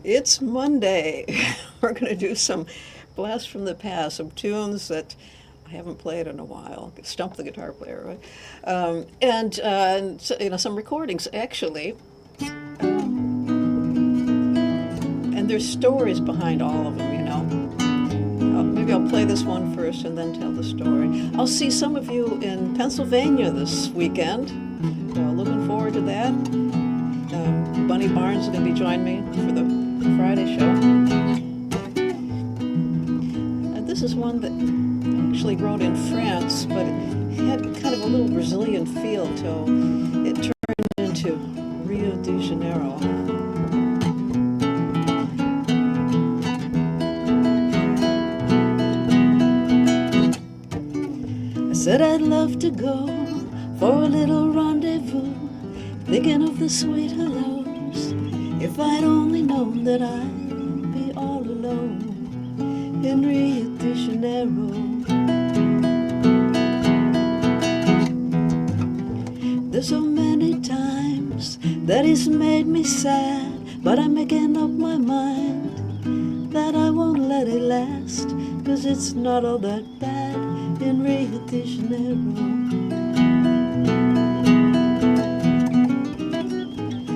It's Monday. We're going to do some blast from the past, some tunes that I haven't played in a while. Stump the guitar player, right? Some recordings actually. And there's stories behind all of them, you know. Maybe I'll play this one first and then tell the story. I'll see some of you in Pennsylvania this weekend. Looking forward to that. Bunny Barnes is going to be joining me for the Friday show. This is one that I actually wrote in France, but it had kind of a little Brazilian feel until it turned into Rio de Janeiro. I said I'd love to go for a little rendezvous, thinking of the sweet hellos. If I'd only known that I'd be all alone in Rio de Janeiro. There's so many times that it's made me sad, but I'm making up my mind that I won't let it last, 'cause it's not all that bad in Rio de Janeiro.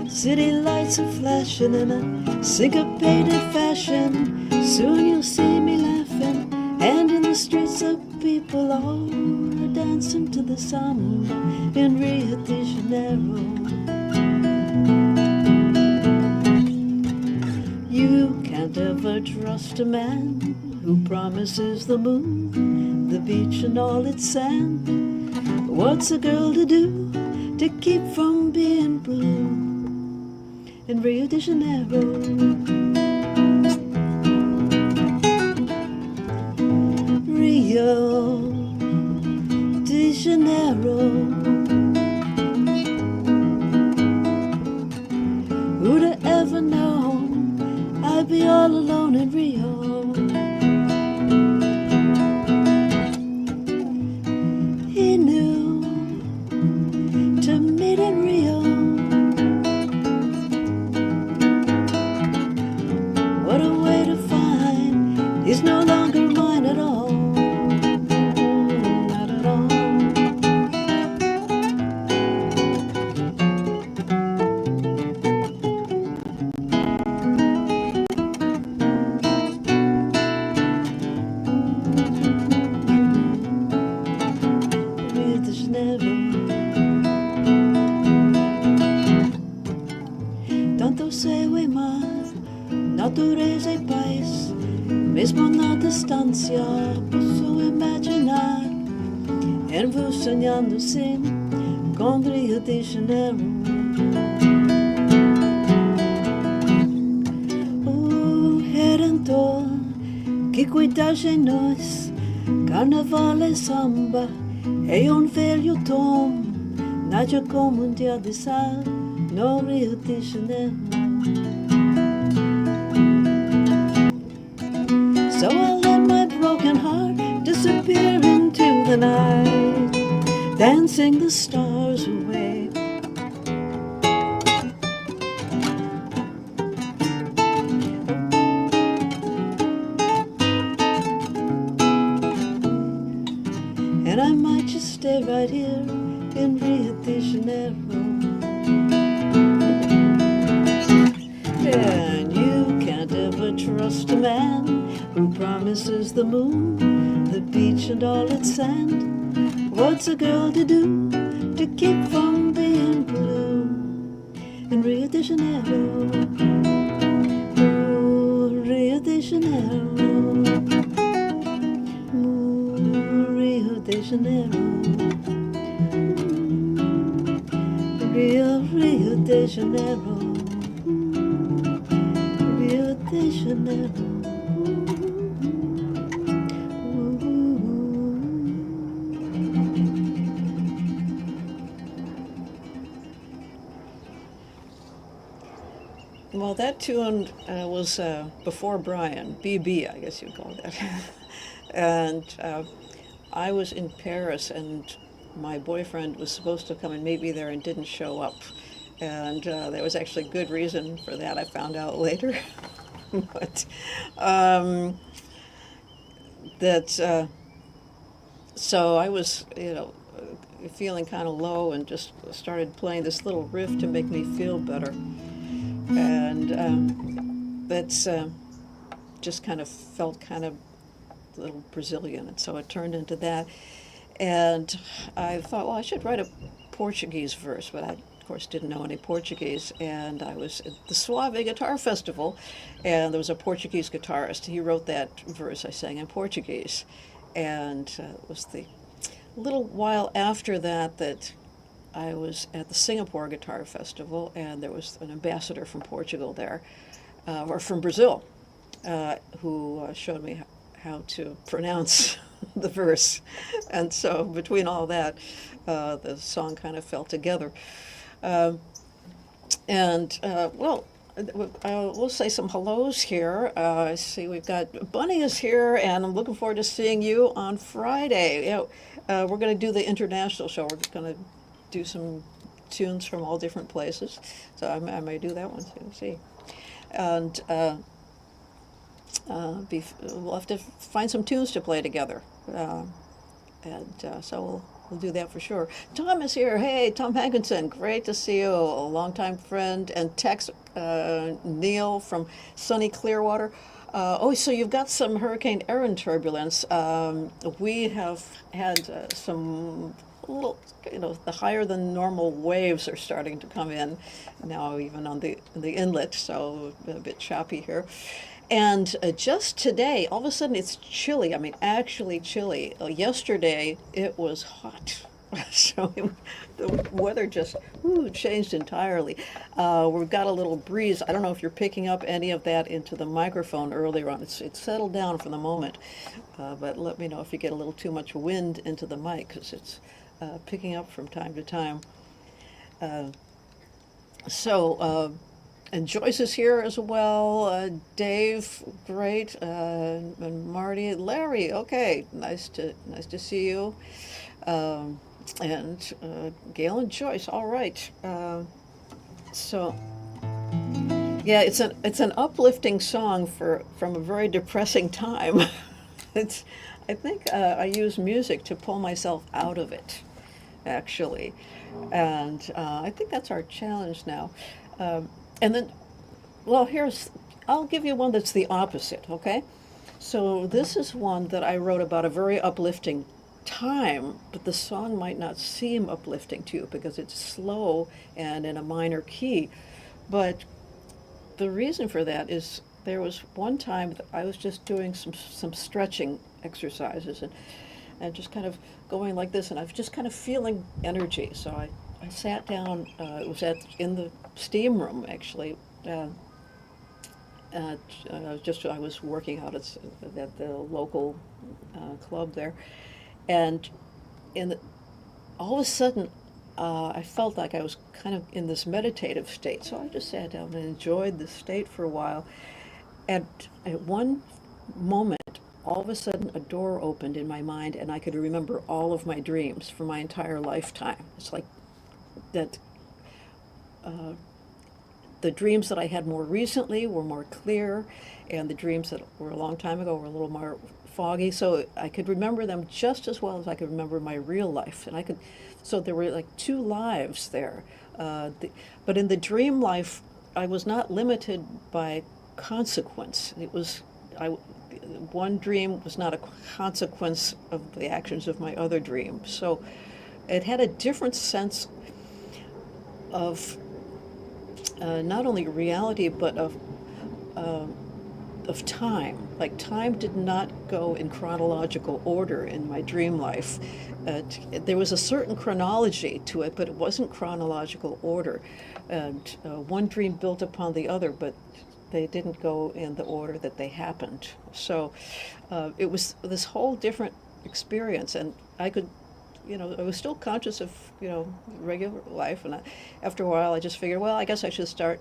City lights are flashing in a syncopated fashion. Soon you'll see me laughing, and in the streets of people all are dancing to the samba in Rio de Janeiro. You can't ever trust a man who promises the moon, the beach and all its sand. What's a girl to do to keep from being blue in Rio de Janeiro? Rio de Janeiro. Who'd have ever known I'd be all alone in Rio? He knew to meet in Rio. What a way to find he's no longer mine at all. Not at all. Rio de Janeiro. Tanto sei mais, natureza e paz. Mesmo na distância posso imaginar em vos sonhando sim com Rio de Janeiro. O Redentor que cuida de nós, carnaval e samba é velho tom, nada como dia de sal no Rio de Janeiro. So I let my broken heart disappear into the night, dancing the stars away. And I might just stay right here in Rio de Janeiro. And you can't ever trust a man who promises the moon, the beach and all its sand. What's a girl to do to keep from being blue in Rio de Janeiro? Oh, Rio de Janeiro. Oh, Rio de Janeiro. Rio de Janeiro. Rio de Janeiro. Well, that tune was before Brian, BB, I guess you'd call that. And I was in Paris, and my boyfriend was supposed to come and meet me there and didn't show up. And there was actually good reason for that, I found out later. But um, that so I was, feeling kind of low and just started playing this little riff to make me feel better. And that's just kind of felt kind of a little Brazilian, and so it turned into that. And I thought, well, I should write a Portuguese verse, but I, of course, didn't know any Portuguese. And I was at the Suave Guitar Festival, and there was a Portuguese guitarist. He wrote that verse I sang in Portuguese. And it was the little while after that that I was at the Singapore Guitar Festival, and there was an ambassador from Portugal there, or from Brazil, who showed me how to pronounce the verse. And so between all that, the song kind of fell together. Well, we'll say some hellos here. I see we've got Bunny is here, and I'm looking forward to seeing you on Friday. We're going to do the international show. We're going to do some tunes from all different places. So I may do that one too. See, and we'll have to find some tunes to play together. So we'll do that for sure. Tom is here. Hey, Tom Hankinson, great to see you. A longtime friend. And Tex Neil from sunny Clearwater. So you've got some Hurricane Heron turbulence. We have had some little, the higher than normal waves are starting to come in now, even on the inlet. So a bit choppy here. And just today, all of a sudden it's chilly. I mean, actually chilly. Yesterday it was hot. So the weather just changed entirely. We've got a little breeze. I don't know if you're picking up any of that into the microphone earlier on. It's settled down for the moment. But let me know if you get a little too much wind into the mic, because it's picking up from time to time. And Joyce is here as well. Dave, great, and Marty, Larry. Okay, nice to see you, and Gail and Joyce. All right. Yeah, it's an uplifting song from a very depressing time. I think I use music to pull myself out of it, actually, and I think that's our challenge now. And then, well, I'll give you one that's the opposite, okay? So this is one that I wrote about a very uplifting time, but the song might not seem uplifting to you because it's slow and in a minor key. But the reason for that is there was one time that I was just doing some stretching exercises and just kind of going like this, and I was just kind of feeling energy. So I sat down. It was in the steam room, actually. I was working out at the local club there, and all of a sudden I felt like I was kind of in this meditative state. So I just sat down and enjoyed the state for a while. And at one moment, all of a sudden, a door opened in my mind, and I could remember all of my dreams for my entire lifetime. It's like that the dreams that I had more recently were more clear, and the dreams that were a long time ago were a little more foggy. So I could remember them just as well as I could remember my real life. And so there were like two lives there. But in the dream life, I was not limited by consequence. One dream was not a consequence of the actions of my other dream. So it had a different sense of not only reality, but of time. Like, time did not go in chronological order in my dream life. There was a certain chronology to it, but it wasn't chronological order. And one dream built upon the other, but they didn't go in the order that they happened. So it was this whole different experience, and I could, I was still conscious of, regular life, and after a while I just figured, well, I guess I should start,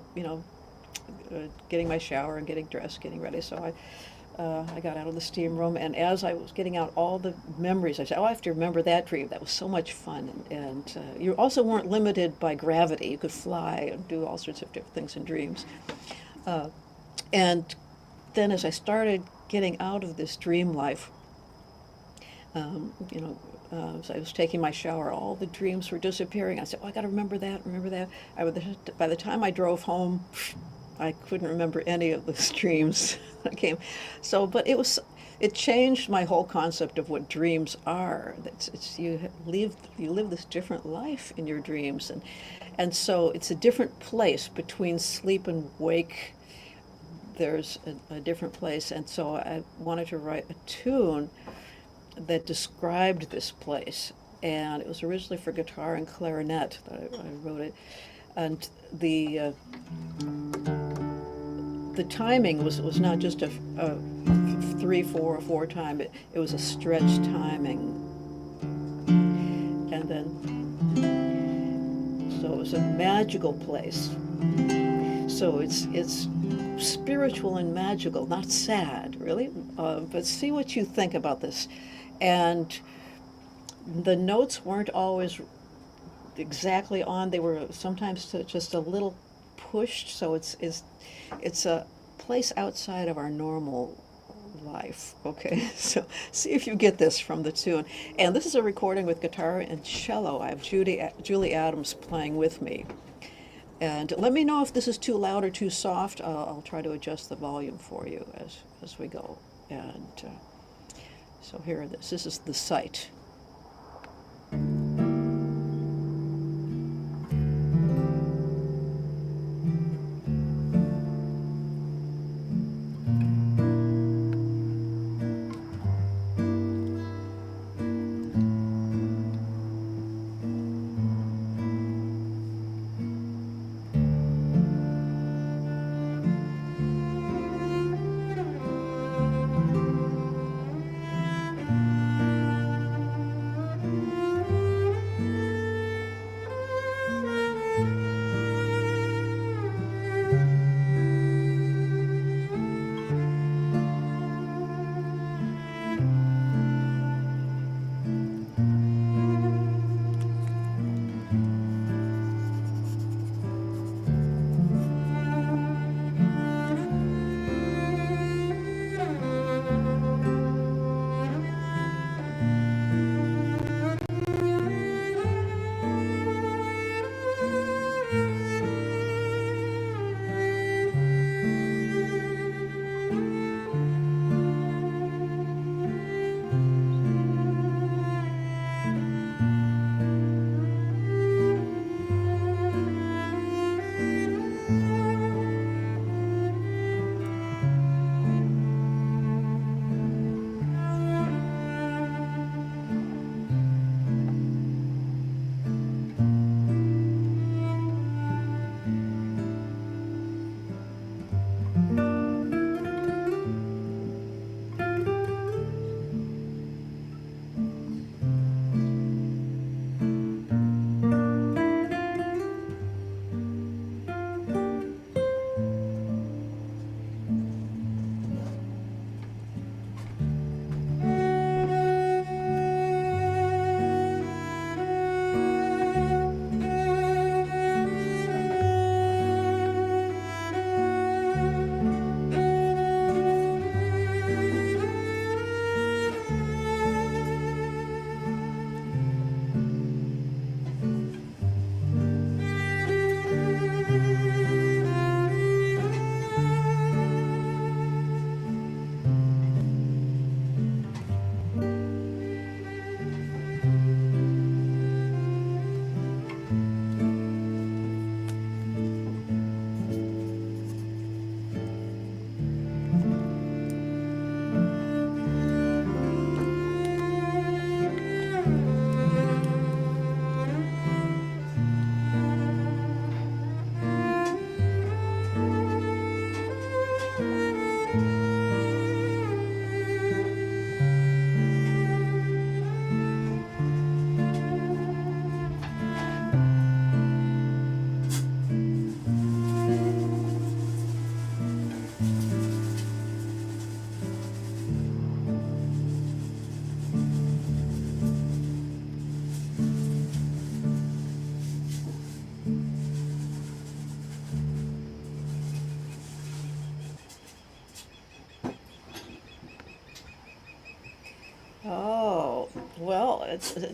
getting my shower and getting dressed, getting ready. So I I got out of the steam room, and as I was getting out all the memories, I said, "Oh, I have to remember that dream. That was so much fun." And you also weren't limited by gravity. You could fly and do all sorts of different things in dreams. Uh, and then, as I started getting out of this dream life, you know, as I was taking my shower, all the dreams were disappearing. I said, "Oh, I got to remember that, remember that." By the time I drove home, I couldn't remember any of those dreams that came. So, but it changed my whole concept of what dreams are. It's you live this different life in your dreams, and so it's a different place between sleep and wake. There's a different place, and so I wanted to write a tune that described this place. And it was originally for guitar and clarinet that I wrote it. And the timing was not just a 3/4 or 4 time. It was a stretched timing. And then, so it was a magical place. So it's spiritual and magical, not sad, really. But see what you think about this. And the notes weren't always exactly on. They were sometimes just a little pushed. So it's a place outside of our normal life. Okay, so see if you get this from the tune. And this is a recording with guitar and cello. I have Julie Adams playing with me. And let me know if this is too loud or too soft. I'll try to adjust the volume for you as we go. And so here it is. This is The Sight.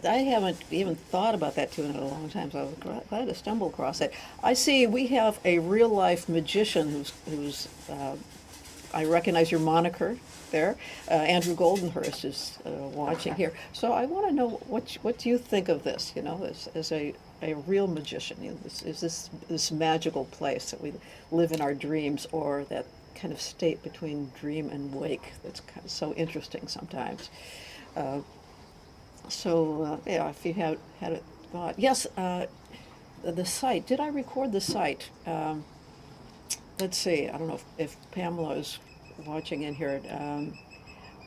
I haven't even thought about that tune in a long time, so I was glad to stumble across it. I see we have a real life magician who's I recognize your moniker there. Andrew Goldenhurst is watching here. So I want to know what do you think of this, as a real magician? Is this magical place that we live in our dreams, or that kind of state between dream and wake that's kind of so interesting sometimes? Yeah, if you had a thought. Yes, the site. Did I record the site? Let's see. I don't know if Pamela is watching in here.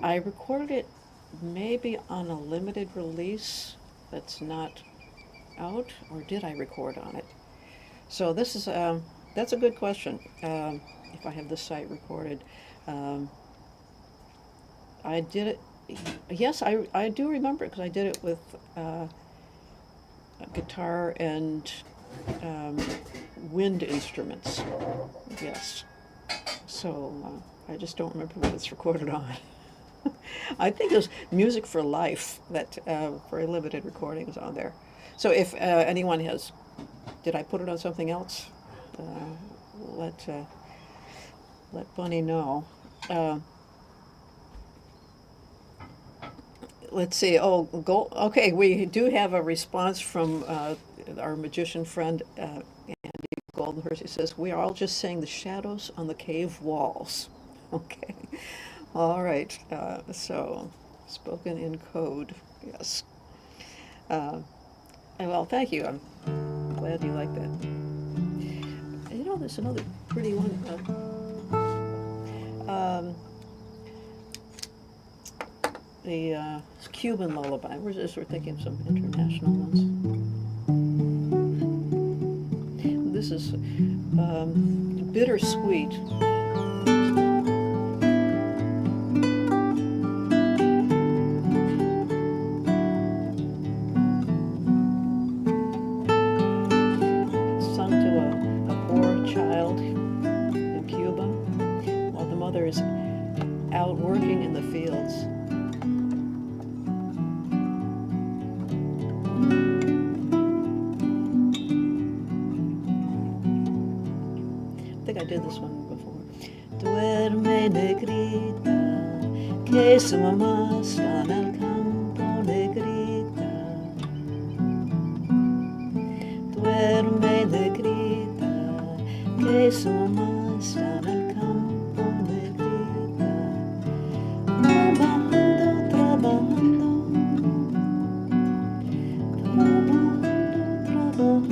I recorded it maybe on a limited release that's not out, or did I record on it? So this is that's a good question. If I have the site recorded, I did it. Yes, I do remember it because I did it with a guitar and wind instruments. Yes. So I just don't remember what it's recorded on. I think it was Music for Life that very limited recordings on there. So if anyone has, did I put it on something else? Let Bunny know. Let's see. Oh, okay. We do have a response from our magician friend Andy Goldenhurst. He says, "We are all just saying the shadows on the cave walls." Okay. All right. So, spoken in code. Yes. Well, thank you. I'm glad you like that. There's another pretty one. The Cuban lullaby. We're thinking of some international ones. This is Bittersweet. Sung to a poor child in Cuba while the mother is out working in the fields. I did this one before. Duerme negrita, que su mamá está en el campo, negrita. Duerme negrita, que su mamá está en el campo, negrita. Trabajando, trabajando, trabajando.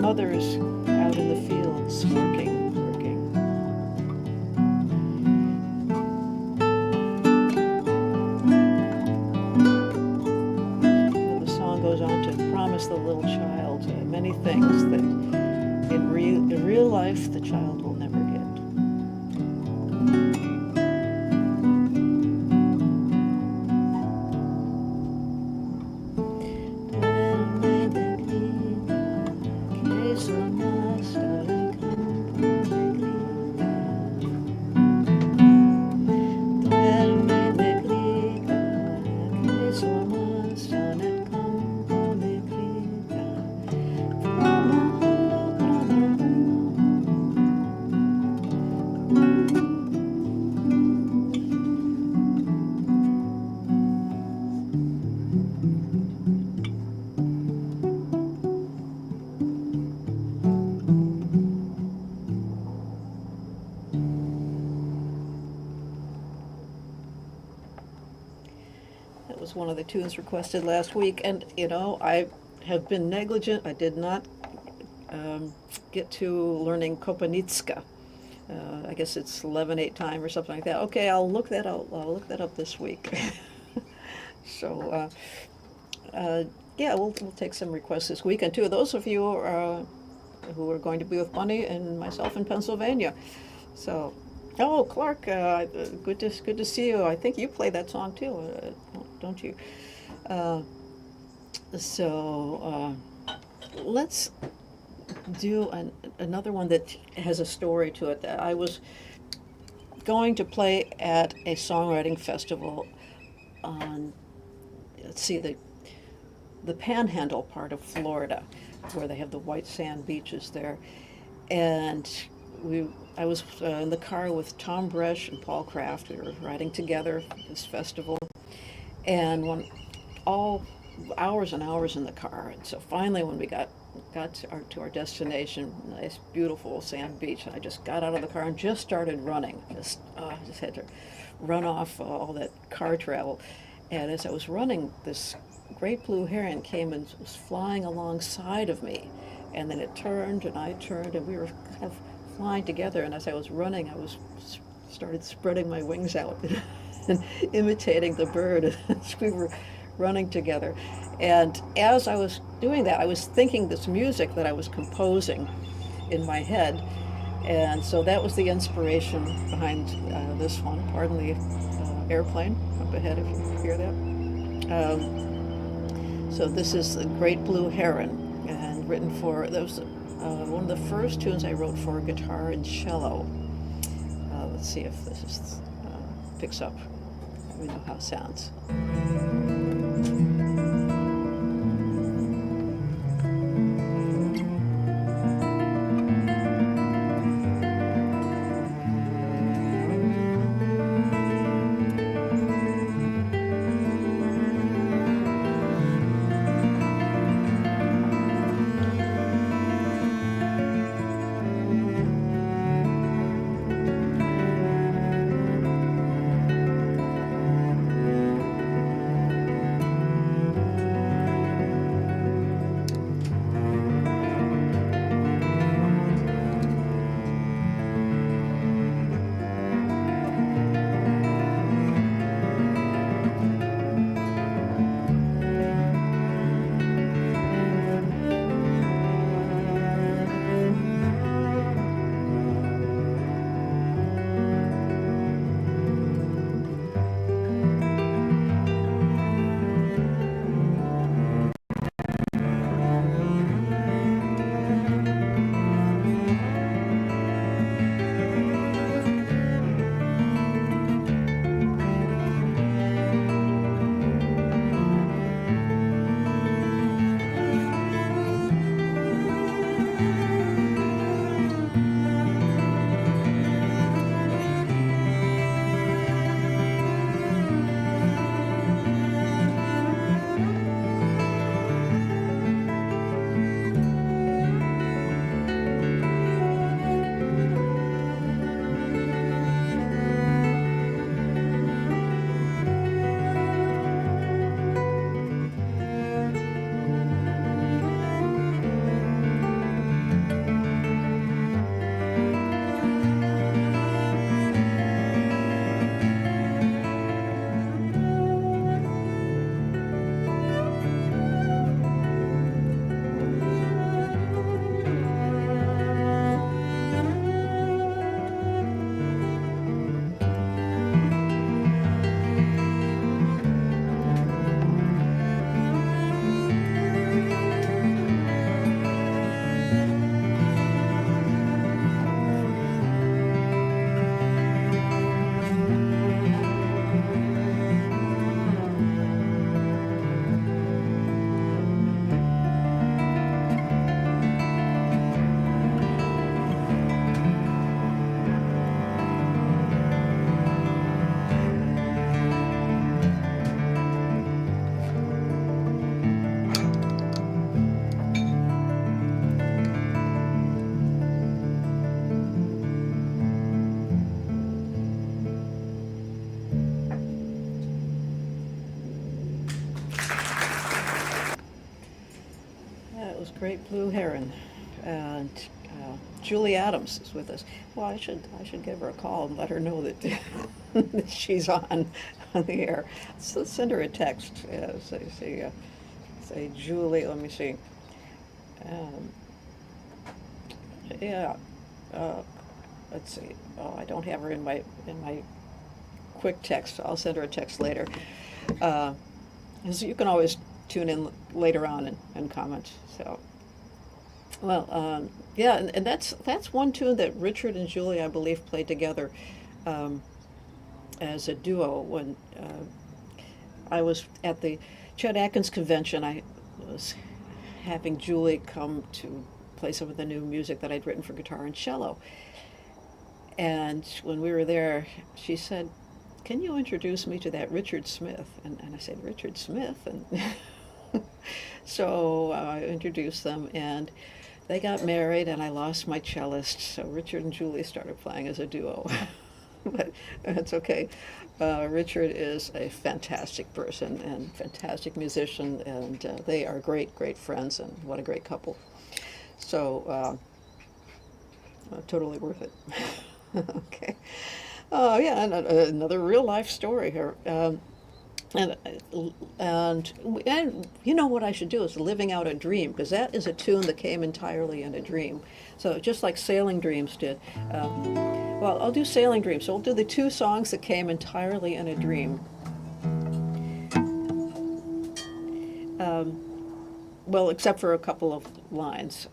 Mothers out in the fields working. And the song goes on to promise the little child many things that in real life the child will never get. That was one of the tunes requested last week, and I have been negligent. I did not get to learning Kopanitska. I guess it's 11/8 time or something like that. Okay, I'll look that up. I'll look that up this week. So, Yeah, we'll take some requests this weekend too. Those of you who are going to be with Bunny and myself in Pennsylvania. So, oh, Clark, good to see you. I think you play that song too, don't you? Uh, so let's do another one that has a story to it. That I was going to play at a songwriting festival on, let's see, the Panhandle part of Florida, where they have the white sand beaches there. And I was in the car with Tom Bresch and Paul Kraft. We were riding together at this festival, and all hours and hours in the car. And so finally, when we got to our destination, nice, beautiful sand beach, and I just got out of the car and just started running. Just had to run off all that car travel. And as I was running, this great blue heron came and was flying alongside of me. And then it turned, and I turned, and we were kind of flying together. And as I was running, started spreading my wings out and imitating the bird as we were running together. And as I was doing that, I was thinking this music that I was composing in my head. And so that was the inspiration behind this one. Pardon the airplane up ahead if you hear that. So this is The Great Blue Heron, and that was one of the first tunes I wrote for guitar and cello. Let's see if this picks up. We know how it sounds. Great Blue Heron. And Julie Adams is with us. Well, I should give her a call and let her know that, that she's on the air. So let's send her a text. say Julie. Let me see. Um, yeah. Uh, let's see. Oh, I don't have her in my quick text. I'll send her a text later. Uh, so you can always tune in later on and comment. So, well, yeah, and that's one tune that Richard and Julie, I believe, played together um, as a duo when I was at the Chet Atkins convention. I was having Julie come to play some of the new music that I'd written for guitar and cello. And when we were there, she said, "Can you introduce me to that Richard Smith?" And I said, "Richard Smith?" And so I introduced them, and they got married, and I lost my cellist. So Richard and Julie started playing as a duo. But that's okay. Richard is a fantastic person and fantastic musician, and they are great, great friends, and what a great couple. So totally worth it. Okay. Oh yeah, and another real life story here. And, and you know what I should do is Living Out a Dream, because that is a tune that came entirely in a dream. So just like Sailing Dreams did. Well, I'll do Sailing Dreams. So we'll do the two songs that came entirely in a dream. Well, except for a couple of lines.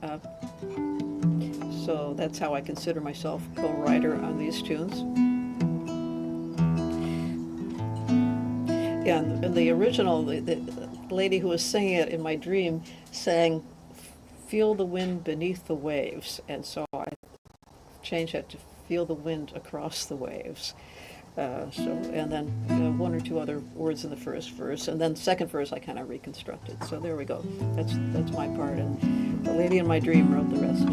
So that's how I consider myself co-writer on these tunes. Yeah, and the original, the lady who was singing it in my dream sang, "Feel the wind beneath the waves," and so I changed that to "Feel the wind across the waves." And then one or two other words in the first verse, and then the second verse I kind of reconstructed. So there we go. That's my part, and the lady in my dream wrote the rest.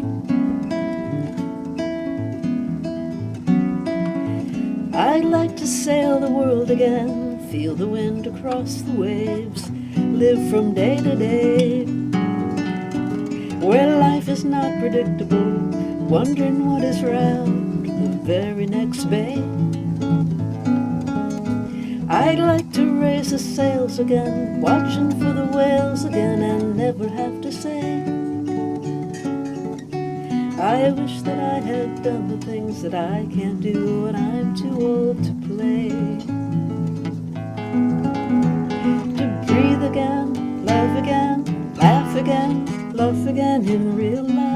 I'd like to sail the world again, feel the wind across the waves, live from day to day, where life is not predictable, wondering what is round the very next bay. I'd like to raise the sails again, watching for the whales again, and never have to say, I wish that I had done the things that I can't do when I'm too old to play. To breathe again, love again, laugh again, love again in real life.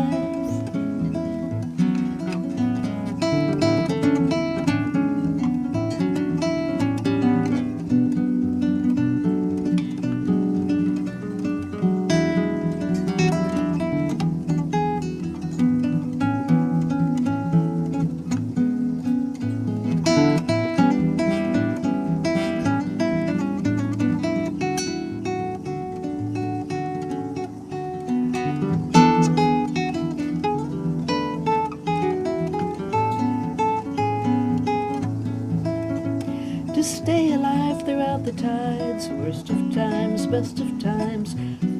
Stay alive throughout the tides, worst of times, best of times,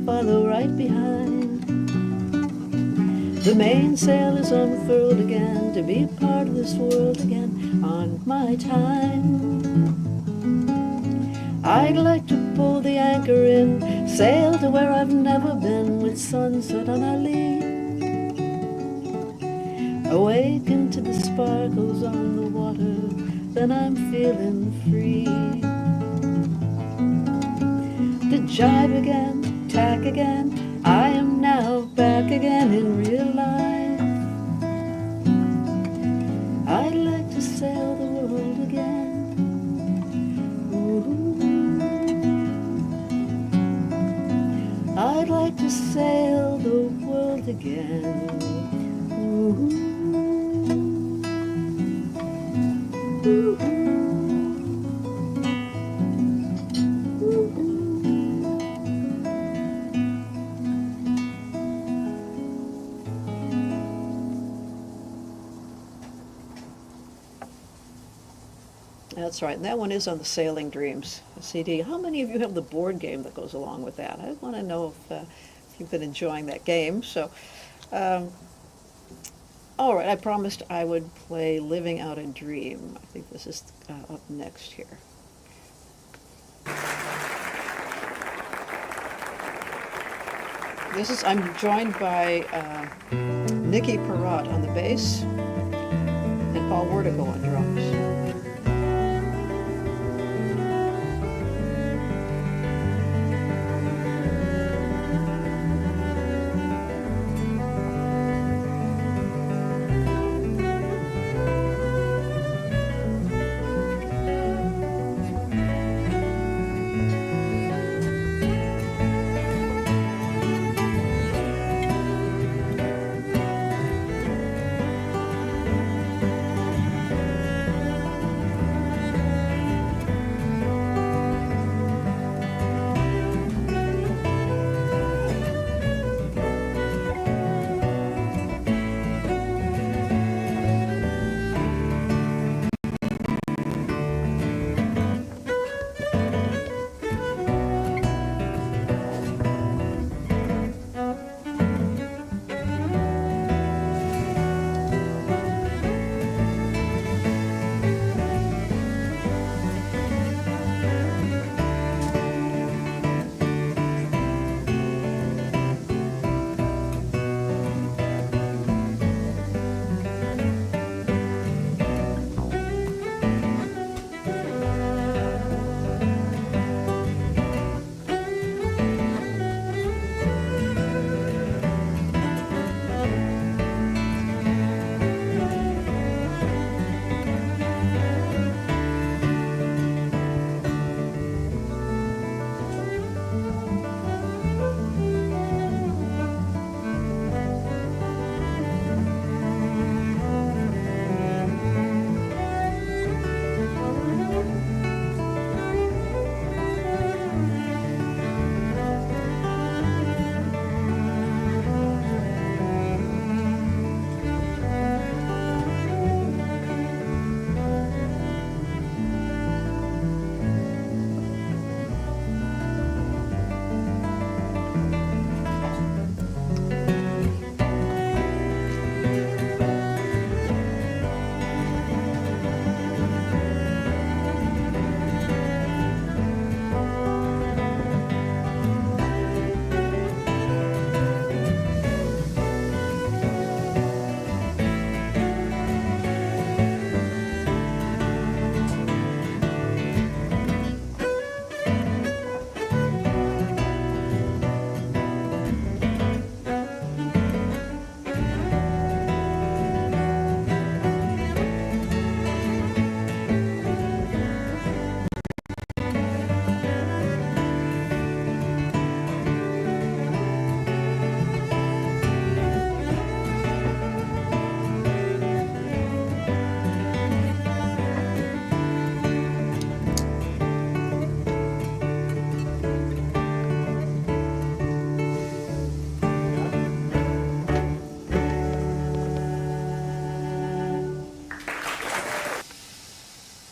follow right behind. The mainsail is unfurled again, to be part of this world again on my time. I'd like to pull the anchor in, sail to where I've never been, with sunset on our lee. Awaken to the sparkles on the water, then I'm feeling free. To jibe again, tack again, I am now back again in real life. I'd like to sail the world again. Ooh. I'd like to sail the world again. Ooh. That's right, and that one is on the Sailing Dreams CD. How many of you have the board game that goes along with that? I want to know if you've been enjoying that game. So, all right, I promised I would play Living Out a Dream. I think this is up next here. I'm joined by Nikki Perrott on the bass and Paul Wertico on drums.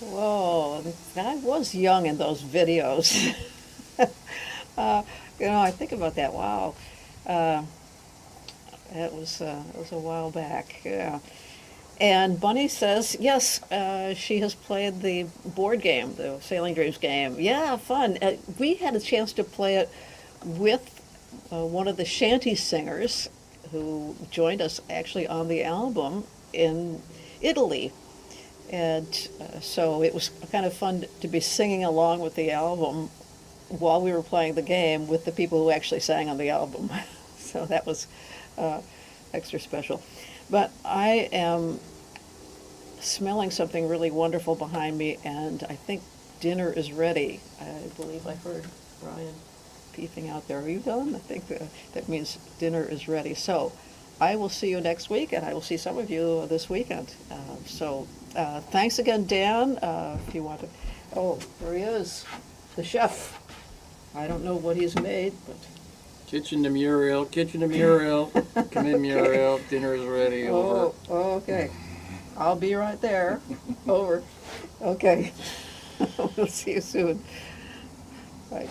Whoa, I was young in those videos. uh, I think about that. Wow, uh, it was a while back. Yeah. And Bunny says, yes, she has played the board game, the Sailing Dreams game. Yeah, fun. We had a chance to play it with one of the shanty singers who joined us actually on the album in Italy. And so it was kind of fun to be singing along with the album while we were playing the game with the people who actually sang on the album. So that was extra special. But I am smelling something really wonderful behind me, and I think dinner is ready. I believe I heard Brian peeping out there. Are you done? I think that means dinner is ready. So I will see you next week, and I will see some of you this weekend. Thanks again, Dan. If you want to, oh, there he is, the chef. I don't know what he's made, but Kitchen to Muriel. Come in, Muriel. Dinner is ready. Over. Oh, okay. I'll be right there. Over. Okay. We'll see you soon. Bye.